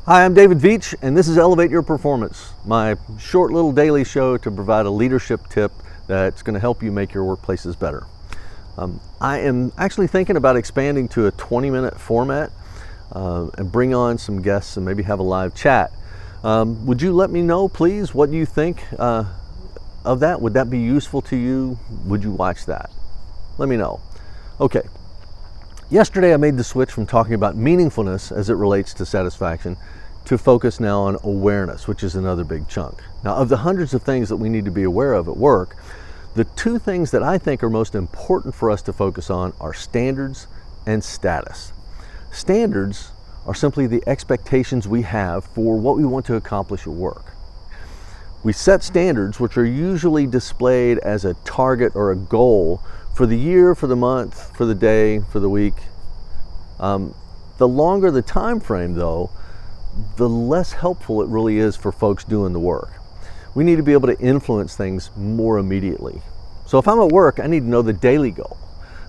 Hi, I'm David Veach, and this is Elevate Your Performance, my short little daily show to provide a leadership tip that's going to help you make your workplaces better. I am actually thinking about expanding to a 20-minute format and bring on some guests and maybe have a live chat. Would you let me know, please, what you think of that? Would that be useful to you? Would you watch that? Let me know. Okay. Yesterday I made the switch from talking about meaningfulness as it relates to satisfaction to focus now on awareness, which is another big chunk. Now, of the hundreds of things that we need to be aware of at work, the two things that I think are most important for us to focus on are standards and status. Standards are simply the expectations we have for what we want to accomplish at work. We set standards which are usually displayed as a target or a goal for the year, for the month, for the day, for the week. The longer the time frame, though, the less helpful it really is for folks doing the work. We need to be able to influence things more immediately. So if I'm at work, I need to know the daily goal.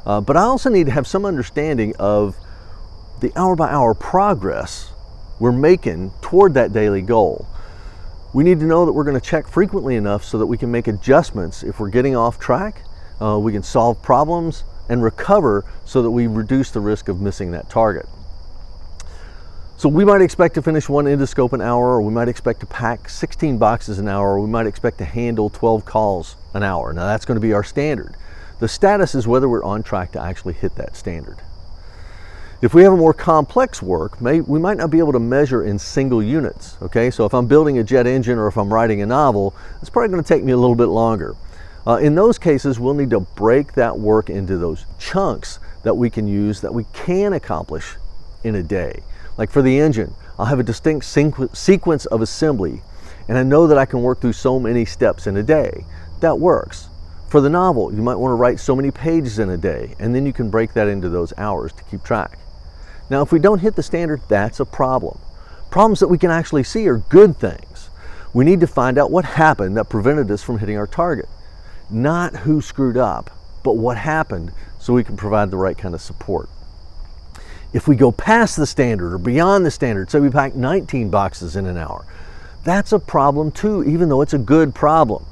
But I also need to have some understanding of the hour-by-hour progress we're making toward that daily goal. We need to know that we're going to check frequently enough so that we can make adjustments if we're getting off track. We can solve problems and recover so that we reduce the risk of missing that target. So we might expect to finish one endoscope an hour, or we might expect to pack 16 boxes an hour, or we might expect to handle 12 calls an hour. Now that's going to be our standard. The status is whether we're on track to actually hit that standard. If we have a more complex work, we might not be able to measure in single units. Okay, so if I'm building a jet engine or if I'm writing a novel, it's probably going to take me a little bit longer. In those cases, we'll need to break that work into those chunks that we can use, that we can accomplish in a day. Like for the engine, I'll have a distinct sequence of assembly, and I know that I can work through so many steps in a day. That works. For the novel, you might want to write so many pages in a day, and then you can break that into those hours to keep track. Now, if we don't hit the standard, that's a problem. Problems that we can actually see are good things. We need to find out what happened that prevented us from hitting our target. Not who screwed up, but what happened, so we can provide the right kind of support. If we go past the standard or beyond the standard, say we pack 19 boxes in an hour, that's a problem too, even though it's a good problem.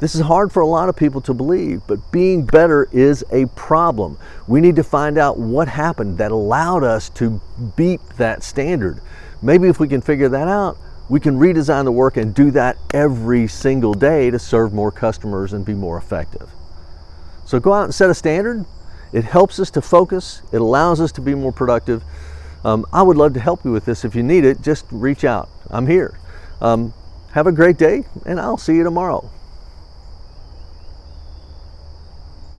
This is hard for a lot of people to believe, but being better is a problem. We need to find out what happened that allowed us to beat that standard. Maybe if we can figure that out, we can redesign the work and do that every single day to serve more customers and be more effective. So go out and set a standard. It helps us to focus. It allows us to be more productive. I would love to help you with this. If you need it, just reach out. I'm here. Have a great day, and I'll see you tomorrow.